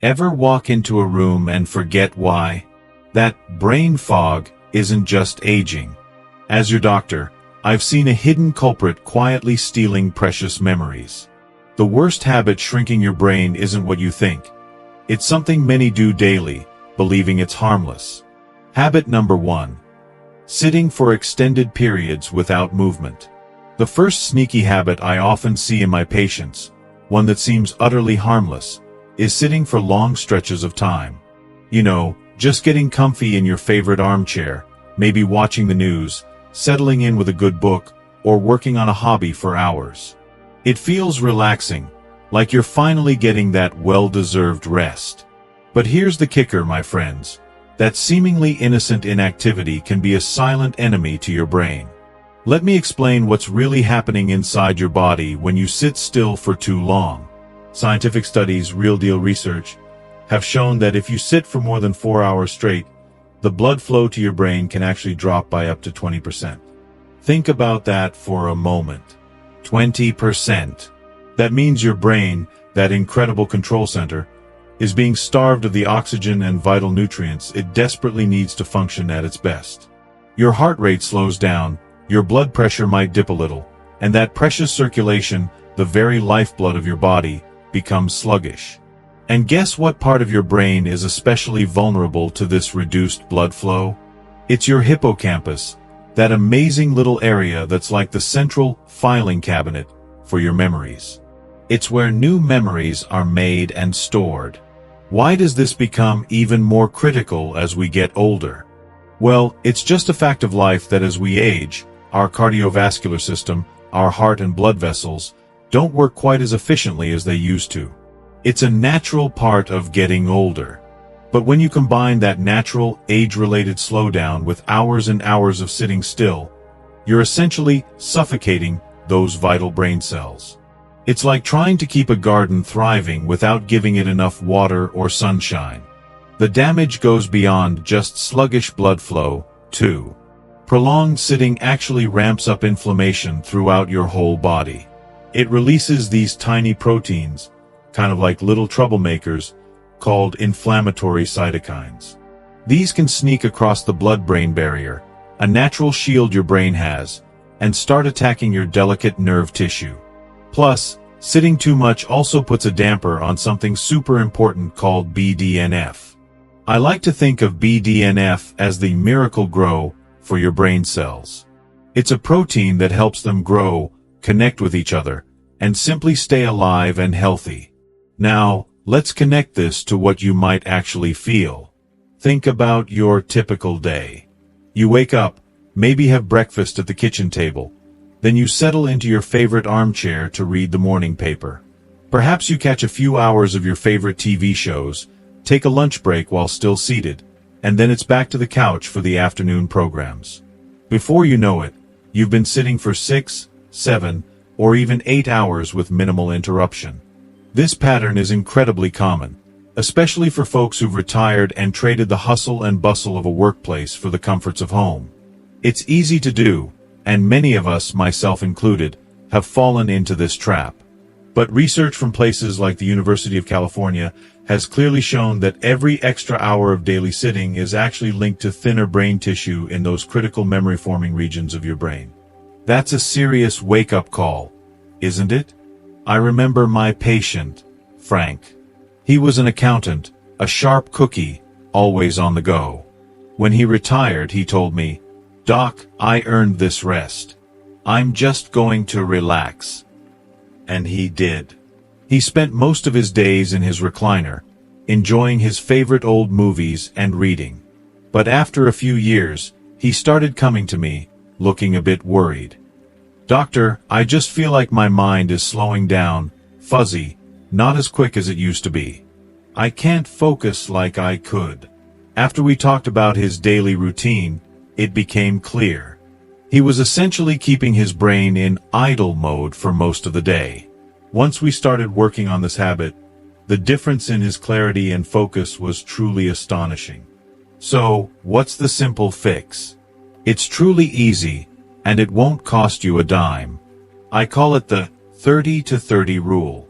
Ever walk into a room and forget why? That brain fog isn't just aging. As your doctor, I've seen a hidden culprit quietly stealing precious memories. The worst habit shrinking your brain isn't what you think. It's something many do daily, believing it's harmless. Habit number 1. Sitting for extended periods without movement. The first sneaky habit I often see in my patients, one that seems utterly harmless, is sitting for long stretches of time. You know, just getting comfy in your favorite armchair, maybe watching the news, settling in with a good book, or working on a hobby for hours. It feels relaxing, like you're finally getting that well-deserved rest. But here's the kicker, my friends. That seemingly innocent inactivity can be a silent enemy to your brain. Let me explain what's really happening inside your body when you sit still for too long. Scientific studies, real-deal research, have shown that if you sit for more than 4 hours straight, the blood flow to your brain can actually drop by up to 20%. Think about that for a moment. 20%. That means your brain, that incredible control center, is being starved of the oxygen and vital nutrients it desperately needs to function at its best. Your heart rate slows down, your blood pressure might dip a little, and that precious circulation, the very lifeblood of your body, becomes sluggish. And guess what part of your brain is especially vulnerable to this reduced blood flow? It's your hippocampus, that amazing little area that's like the central filing cabinet for your memories. It's where new memories are made and stored. Why does this become even more critical as we get older? Well, it's just a fact of life that as we age, our cardiovascular system, our heart and blood vessels, don't work quite as efficiently as they used to. It's a natural part of getting older. But when you combine that natural, age-related slowdown with hours and hours of sitting still, you're essentially suffocating those vital brain cells. It's like trying to keep a garden thriving without giving it enough water or sunshine. The damage goes beyond just sluggish blood flow, too. Prolonged sitting actually ramps up inflammation throughout your whole body. It releases these tiny proteins, kind of like little troublemakers, called inflammatory cytokines. These can sneak across the blood-brain barrier, a natural shield your brain has, and start attacking your delicate nerve tissue. Plus, sitting too much also puts a damper on something super important called BDNF. I like to think of BDNF as the miracle grow for your brain cells. It's a protein that helps them grow, connect with each other, and simply stay alive and healthy. Now, let's connect this to what you might actually feel. Think about your typical day. You wake up, maybe have breakfast at the kitchen table, then you settle into your favorite armchair to read the morning paper. Perhaps you catch a few hours of your favorite TV shows, take a lunch break while still seated, and then it's back to the couch for the afternoon programs. Before you know it, you've been sitting for 6, 7, or even 8 hours with minimal interruption. This pattern is incredibly common, especially for folks who've retired and traded the hustle and bustle of a workplace for the comforts of home. It's easy to do, and many of us, myself included, have fallen into this trap. But research from places like the University of California has clearly shown that every extra hour of daily sitting is actually linked to thinner brain tissue in those critical memory-forming regions of your brain. That's a serious wake-up call, isn't it? I remember my patient, Frank. He was an accountant, a sharp cookie, always on the go. When he retired, he told me, "Doc, I earned this rest. I'm just going to relax." And he did. He spent most of his days in his recliner, enjoying his favorite old movies and reading. But after a few years, he started coming to me, looking a bit worried. "Doctor, I just feel like my mind is slowing down, fuzzy, not as quick as it used to be. I can't focus like I could." After we talked about his daily routine, it became clear. He was essentially keeping his brain in idle mode for most of the day. Once we started working on this habit, the difference in his clarity and focus was truly astonishing. So, what's the simple fix? It's truly easy, and it won't cost you a dime. I call it the 30 to 30 rule.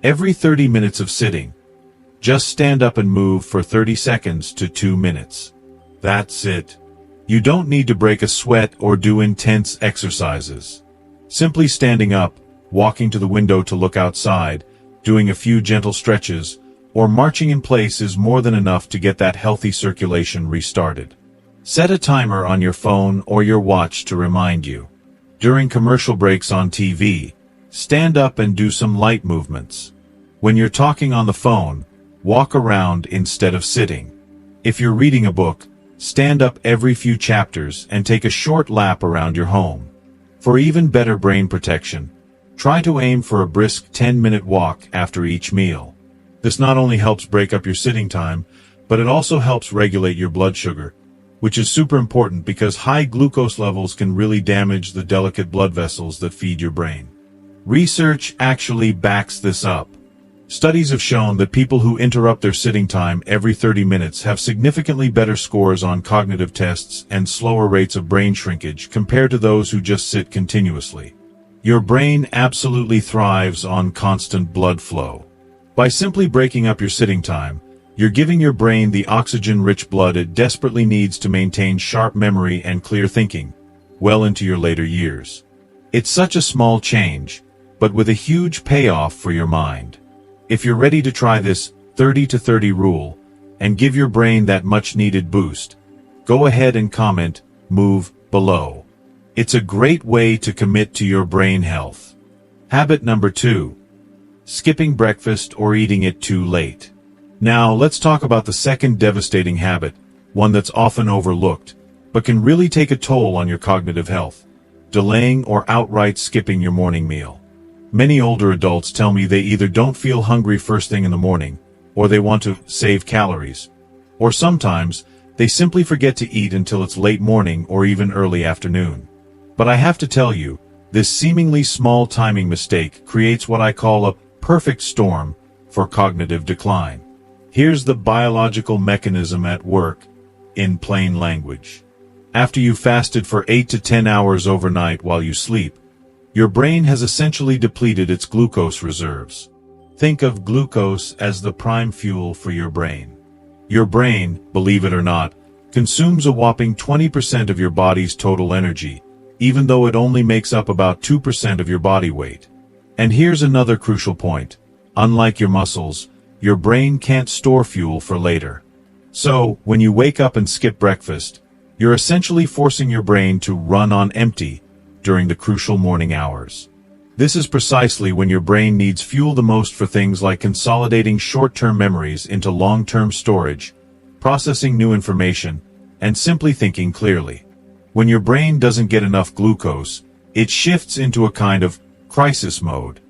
Every 30 minutes of sitting, Just stand up and move for 30 seconds to 2 minutes. That's it. You don't need to break a sweat or do intense exercises. Simply standing up, walking to the window to look outside, doing a few gentle stretches, or marching in place is more than enough to get that healthy circulation restarted. Set a timer on your phone or your watch to remind you. During commercial breaks on TV, stand up and do some light movements. When you're talking on the phone, walk around instead of sitting. If you're reading a book, stand up every few chapters and take a short lap around your home. For even better brain protection, try to aim for a brisk 10-minute walk after each meal. This not only helps break up your sitting time, but it also helps regulate your blood sugar, which is super important because high glucose levels can really damage the delicate blood vessels that feed your brain. Research actually backs this up. Studies have shown that people who interrupt their sitting time every 30 minutes have significantly better scores on cognitive tests and slower rates of brain shrinkage compared to those who just sit continuously. Your brain absolutely thrives on constant blood flow. By simply breaking up your sitting time, you're giving your brain the oxygen-rich blood it desperately needs to maintain sharp memory and clear thinking, well into your later years. It's such a small change, but with a huge payoff for your mind. If you're ready to try this 30-30 rule and give your brain that much-needed boost, go ahead and comment "move" below. It's a great way to commit to your brain health. Habit number 2. Skipping breakfast or eating it too late. Now, let's talk about the second devastating habit, one that's often overlooked, but can really take a toll on your cognitive health: delaying or outright skipping your morning meal. Many older adults tell me they either don't feel hungry first thing in the morning, or they want to save calories, or sometimes they simply forget to eat until it's late morning or even early afternoon. But I have to tell you, this seemingly small timing mistake creates what I call a perfect storm for cognitive decline. Here's the biological mechanism at work, in plain language. After you've fasted for 8 to 10 hours overnight while you sleep, your brain has essentially depleted its glucose reserves. Think of glucose as the prime fuel for your brain. Your brain, believe it or not, consumes a whopping 20% of your body's total energy, even though it only makes up about 2% of your body weight. And here's another crucial point. Unlike your muscles, your brain can't store fuel for later. So, when you wake up and skip breakfast, you're essentially forcing your brain to run on empty during the crucial morning hours. This is precisely when your brain needs fuel the most for things like consolidating short-term memories into long-term storage, processing new information, and simply thinking clearly. When your brain doesn't get enough glucose, it shifts into a kind of crisis mode.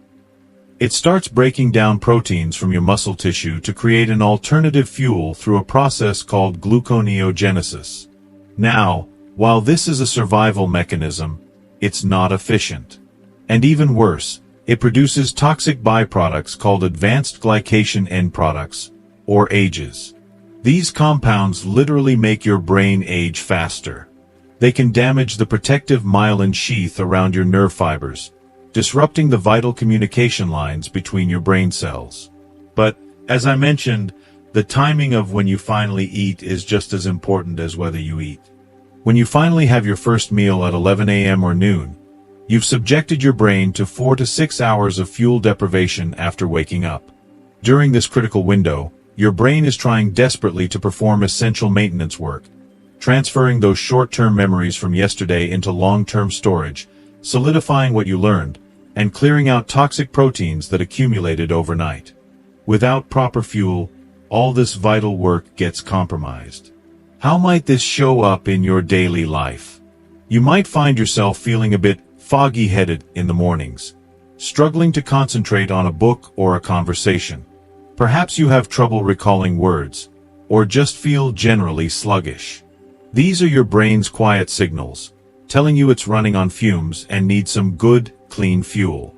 It starts breaking down proteins from your muscle tissue to create an alternative fuel through a process called gluconeogenesis. Now, while this is a survival mechanism, it's not efficient. And even worse, it produces toxic byproducts called advanced glycation end products, or AGEs. These compounds literally make your brain age faster. They can damage the protective myelin sheath around your nerve fibers, disrupting the vital communication lines between your brain cells. But, as I mentioned, the timing of when you finally eat is just as important as whether you eat. When you finally have your first meal at 11 a.m. or noon, you've subjected your brain to 4 to 6 hours of fuel deprivation after waking up. During this critical window, your brain is trying desperately to perform essential maintenance work, transferring those short-term memories from yesterday into long-term storage, solidifying what you learned, and clearing out toxic proteins that accumulated overnight. Without proper fuel, all this vital work gets compromised. How might this show up in your daily life? You might find yourself feeling a bit foggy-headed in the mornings, struggling to concentrate on a book or a conversation. Perhaps you have trouble recalling words, or just feel generally sluggish. These are your brain's quiet signals, telling you it's running on fumes and needs some good, clean fuel.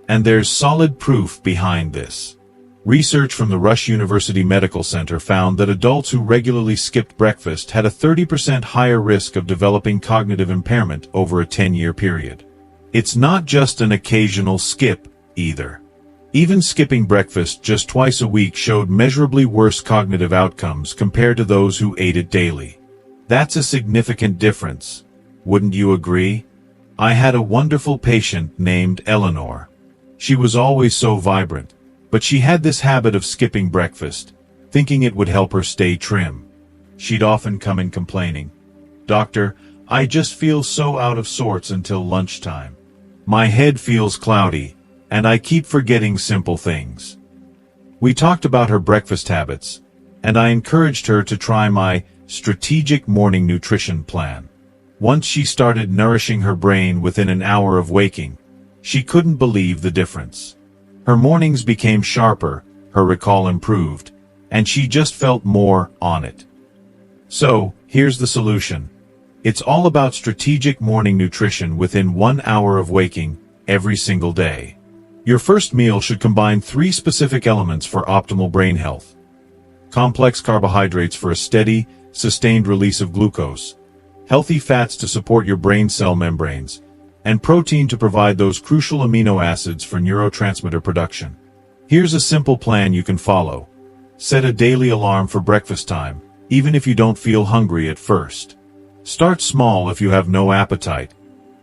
And there's solid proof behind this. Research from the Rush University Medical Center found that adults who regularly skipped breakfast had a 30% higher risk of developing cognitive impairment over a 10-year period. It's not just an occasional skip, either. Even skipping breakfast just twice a week showed measurably worse cognitive outcomes compared to those who ate it daily. That's a significant difference. Wouldn't you agree? I had a wonderful patient named Eleanor. She was always so vibrant, but she had this habit of skipping breakfast, thinking it would help her stay trim. She'd often come in complaining, "Doctor, I just feel so out of sorts until lunchtime. My head feels cloudy, and I keep forgetting simple things." We talked about her breakfast habits, and I encouraged her to try my strategic morning nutrition plan. Once she started nourishing her brain within an hour of waking, she couldn't believe the difference. Her mornings became sharper, her recall improved, and she just felt more on it. So, here's the solution. It's all about strategic morning nutrition within 1 hour of waking, every single day. Your first meal should combine 3 specific elements for optimal brain health. Complex carbohydrates for a steady, sustained release of glucose, healthy fats to support your brain cell membranes, and protein to provide those crucial amino acids for neurotransmitter production. Here's a simple plan you can follow. Set a daily alarm for breakfast time, even if you don't feel hungry at first. Start small if you have no appetite.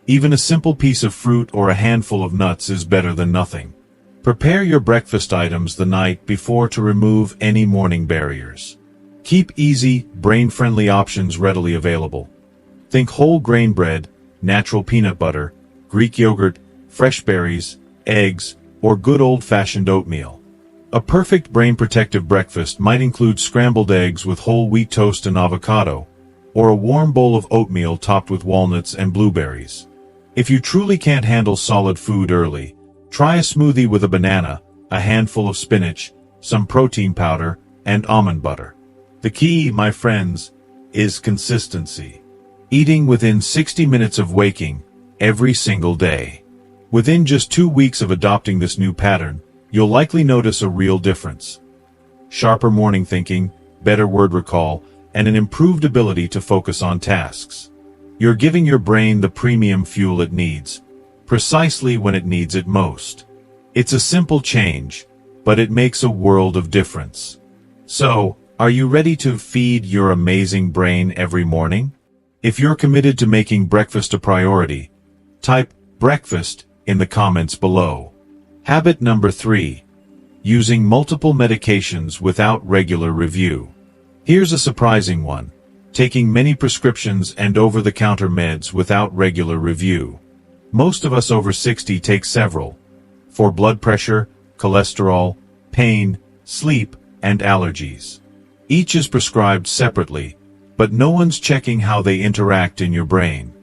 Even a simple piece of fruit or a handful of nuts is better than nothing. Prepare your breakfast items the night before to remove any morning barriers. Keep easy, brain-friendly options readily available. Think whole grain bread, natural peanut butter, Greek yogurt, fresh berries, eggs, or good old-fashioned oatmeal. A perfect brain-protective breakfast might include scrambled eggs with whole wheat toast and avocado, or a warm bowl of oatmeal topped with walnuts and blueberries. If you truly can't handle solid food early, try a smoothie with a banana, a handful of spinach, some protein powder, and almond butter. The key, my friends, is consistency. Eating within 60 minutes of waking, every single day. Within just 2 weeks of adopting this new pattern, you'll likely notice a real difference. Sharper morning thinking, better word recall, and an improved ability to focus on tasks. You're giving your brain the premium fuel it needs, precisely when it needs it most. It's a simple change, but it makes a world of difference. So, are you ready to feed your amazing brain every morning? If you're committed to making breakfast a priority, type breakfast in the comments below. Habit number 3. Using multiple medications without regular review. Here's a surprising one. Taking many prescriptions and over-the-counter meds without regular review. Most of us over 60 take several. For blood pressure, cholesterol, pain, sleep, and allergies. Each is prescribed separately, but no one's checking how they interact in your brain.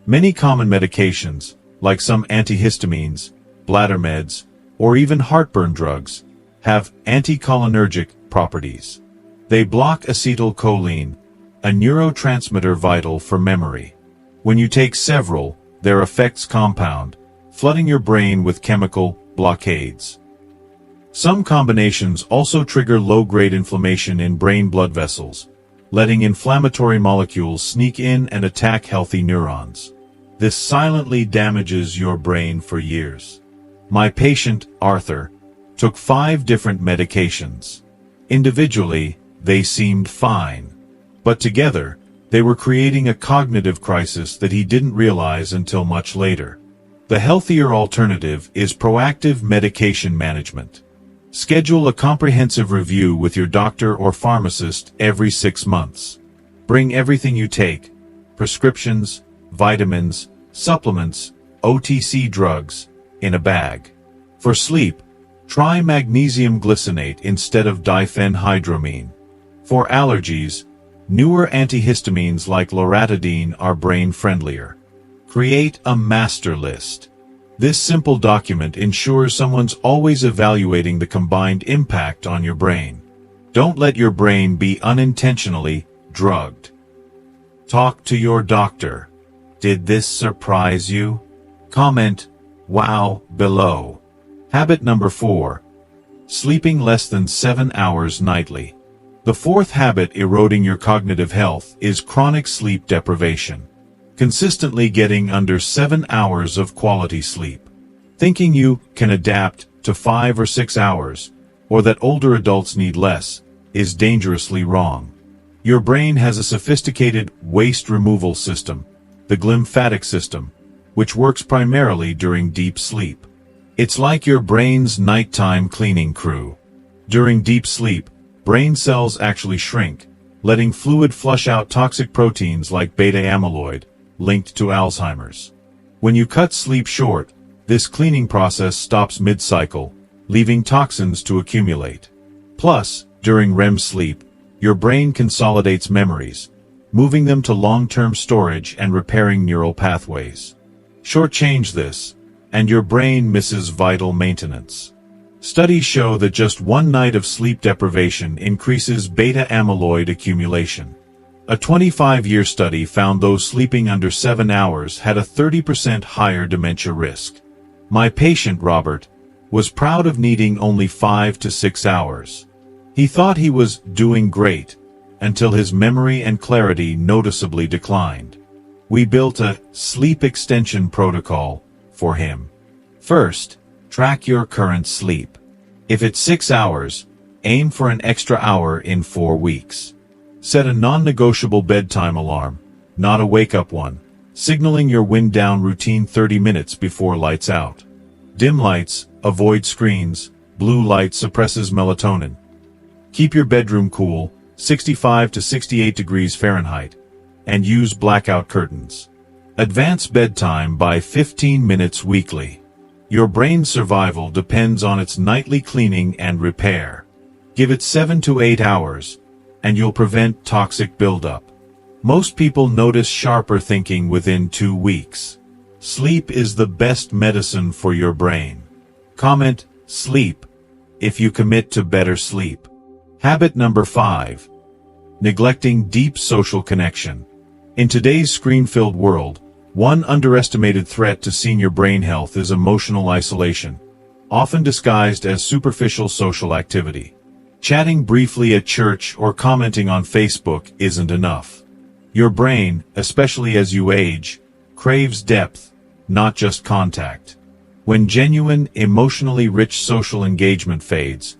Many common medications, like some antihistamines, bladder meds, or even heartburn drugs, have anticholinergic properties. They block acetylcholine, a neurotransmitter vital for memory. When you take several, their effects compound, flooding your brain with chemical blockades. Some combinations also trigger low-grade inflammation in brain blood vessels, letting inflammatory molecules sneak in and attack healthy neurons. This silently damages your brain for years. My patient, Arthur, took 5 different medications. Individually, they seemed fine. But together, they were creating a cognitive crisis that he didn't realize until much later. The healthier alternative is proactive medication management. Schedule a comprehensive review with your doctor or pharmacist every 6 months. Bring everything you take, prescriptions, vitamins, supplements, OTC drugs, in a bag. For sleep, try magnesium glycinate instead of diphenhydramine. For allergies, newer antihistamines like loratadine are brain-friendlier. Create a master list. This simple document ensures someone's always evaluating the combined impact on your brain. Don't let your brain be unintentionally drugged. Talk to your doctor. Did this surprise you? Comment, "Wow," below. Habit number 4. Sleeping less than 7 hours nightly. The 4th habit eroding your cognitive health is chronic sleep deprivation. Consistently getting under 7 hours of quality sleep. Thinking you can adapt to 5 or 6 hours, or that older adults need less, is dangerously wrong. Your brain has a sophisticated waste removal system, the glymphatic system, which works primarily during deep sleep. It's like your brain's nighttime cleaning crew. During deep sleep, brain cells actually shrink, letting fluid flush out toxic proteins like beta amyloid, linked to Alzheimer's. When you cut sleep short, this cleaning process stops mid-cycle, leaving toxins to accumulate. Plus, during REM sleep, your brain consolidates memories, moving them to long-term storage and repairing neural pathways. Shortchange this, and your brain misses vital maintenance. Studies show that just one night of sleep deprivation increases beta amyloid accumulation. A 25-year study found those sleeping under 7 hours had a 30% higher dementia risk. My patient, Robert, was proud of needing only 5 to 6 hours. He thought he was doing great, until his memory and clarity noticeably declined. We built a sleep extension protocol for him. First, track your current sleep. If it's 6 hours, aim for an extra hour in 4 weeks. Set a non-negotiable bedtime alarm, not a wake-up one, signaling your wind-down routine 30 minutes before lights out. Dim lights, avoid screens, blue light suppresses melatonin. Keep your bedroom cool, 65 to 68 degrees Fahrenheit, and use blackout curtains. Advance bedtime by 15 minutes weekly. Your brain's survival depends on its nightly cleaning and repair. Give it 7 to 8 hours, and you'll prevent toxic buildup. Most people notice sharper thinking within 2 weeks. Sleep is the best medicine for your brain. Comment, sleep, if you commit to better sleep. Habit number 5. Neglecting deep social connection. In today's screen-filled world, one underestimated threat to senior brain health is emotional isolation, often disguised as superficial social activity. Chatting briefly at church or commenting on Facebook isn't enough. Your brain, especially as you age, craves depth, not just contact. When genuine, emotionally rich social engagement fades,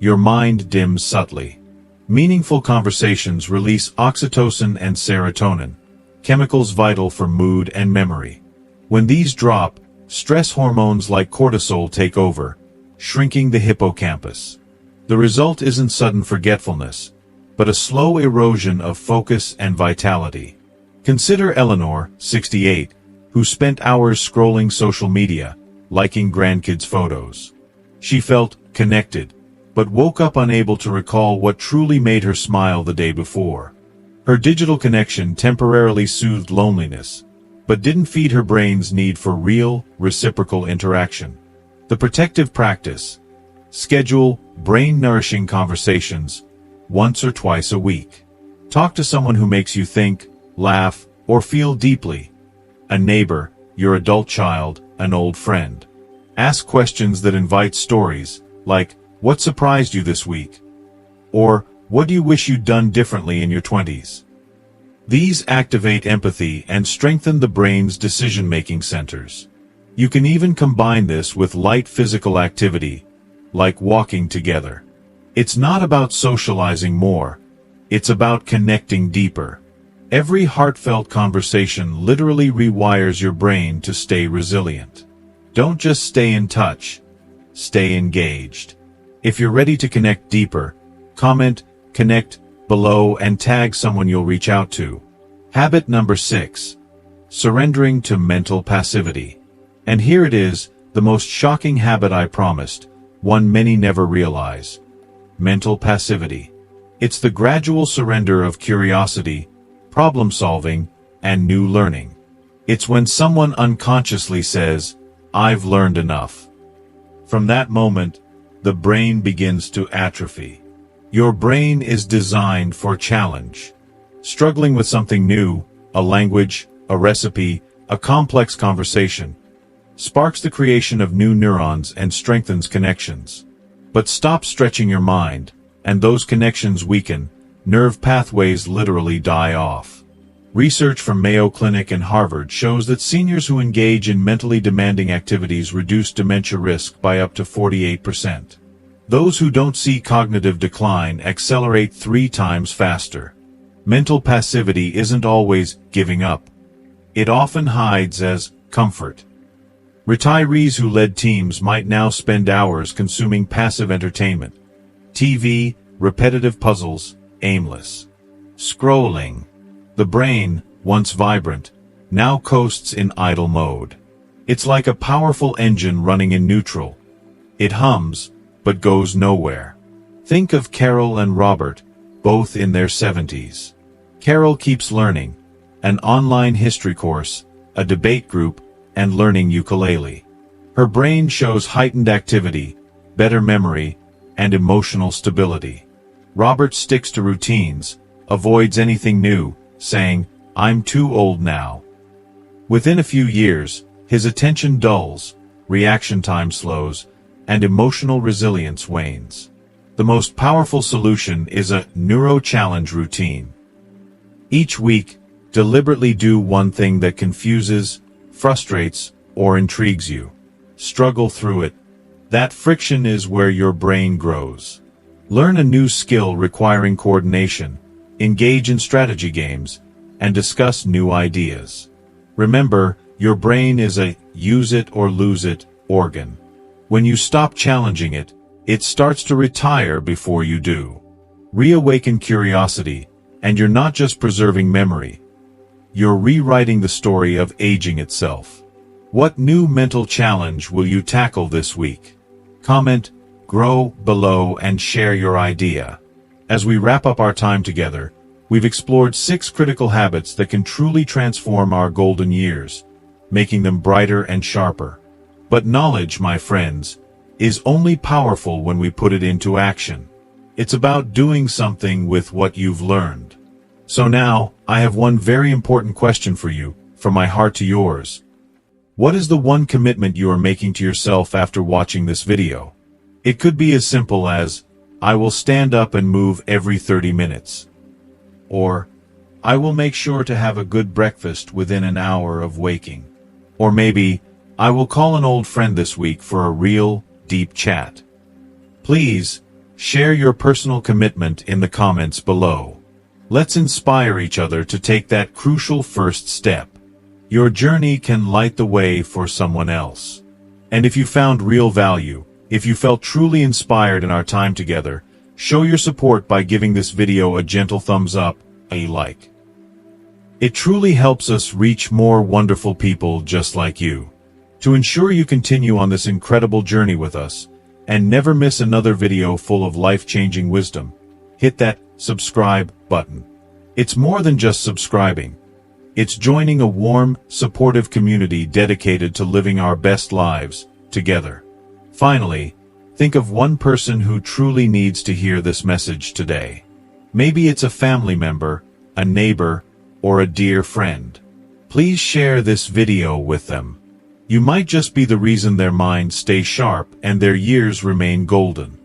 your mind dims subtly. Meaningful conversations release oxytocin and serotonin, chemicals vital for mood and memory. When these drop, stress hormones like cortisol take over, shrinking the hippocampus. The result isn't sudden forgetfulness, but a slow erosion of focus and vitality. Consider Eleanor, 68, who spent hours scrolling social media, liking grandkids' photos. She felt connected, but woke up unable to recall what truly made her smile the day before. Her digital connection temporarily soothed loneliness, but didn't feed her brain's need for real, reciprocal interaction. The protective practice: schedule brain-nourishing conversations once or twice a week. Talk to someone who makes you think, laugh, or feel deeply. A neighbor, your adult child, an old friend. Ask questions that invite stories, like, what surprised you this week? Or, what do you wish you'd done differently in your 20s? These activate empathy and strengthen the brain's decision-making centers. You can even combine this with light physical activity, like walking together. It's not about socializing more, it's about connecting deeper. Every heartfelt conversation literally rewires your brain to stay resilient. Don't just stay in touch, stay engaged. If you're ready to connect deeper, comment, connect, below and tag someone you'll reach out to. Habit number 6. Surrendering to mental passivity. And here it is, the most shocking habit I promised, one many never realize. Mental passivity. It's the gradual surrender of curiosity, problem-solving, and new learning. It's when someone unconsciously says, "I've learned enough." From that moment, the brain begins to atrophy. Your brain is designed for challenge. Struggling with something new, a language, a recipe, a complex conversation, sparks the creation of new neurons and strengthens connections. But stop stretching your mind, and those connections weaken, nerve pathways literally die off. Research from Mayo Clinic and Harvard shows that seniors who engage in mentally demanding activities reduce dementia risk by up to 48%. Those who don't see cognitive decline accelerate 3 times faster. Mental passivity isn't always giving up. It often hides as comfort. Retirees who led teams might now spend hours consuming passive entertainment. TV, repetitive puzzles, aimless scrolling. The brain, once vibrant, now coasts in idle mode. It's like a powerful engine running in neutral. It hums, but goes nowhere. Think of Carol and Robert, both in their 70s. Carol keeps learning, an online history course, a debate group, and learning ukulele. Her brain shows heightened activity, better memory, and emotional stability. Robert sticks to routines, avoids anything new, saying, "I'm too old now." Within a few years, his attention dulls, reaction time slows, and emotional resilience wanes. The most powerful solution is a neuro-challenge routine. Each week, deliberately do one thing that confuses, frustrates, or intrigues you. Struggle through it. That friction is where your brain grows. Learn a new skill requiring coordination, engage in strategy games, and discuss new ideas. Remember, your brain is a use it or lose it organ. When you stop challenging it, it starts to retire before you do. Reawaken curiosity, and you're not just preserving memory. You're rewriting the story of aging itself. What new mental challenge will you tackle this week? Comment, grow below, and share your idea. As we wrap up our time together, we've explored 6 critical habits that can truly transform our golden years, making them brighter and sharper. But knowledge, my friends, is only powerful when we put it into action. It's about doing something with what you've learned. So now, I have one very important question for you, from my heart to yours. What is the one commitment you are making to yourself after watching this video? It could be as simple as, I will stand up and move every 30 minutes. Or, I will make sure to have a good breakfast within an hour of waking. Or maybe, I will call an old friend this week for a real, deep chat. Please, share your personal commitment in the comments below. Let's inspire each other to take that crucial first step. Your journey can light the way for someone else. And if you found real value, if you felt truly inspired in our time together, show your support by giving this video a gentle thumbs up, a like. It truly helps us reach more wonderful people just like you. To ensure you continue on this incredible journey with us, and never miss another video full of life-changing wisdom, hit that subscribe button. It's more than just subscribing. It's joining a warm, supportive community dedicated to living our best lives together. Finally, think of one person who truly needs to hear this message today. Maybe it's a family member, a neighbor, or a dear friend. Please share this video with them. You might just be the reason their minds stay sharp and their years remain golden.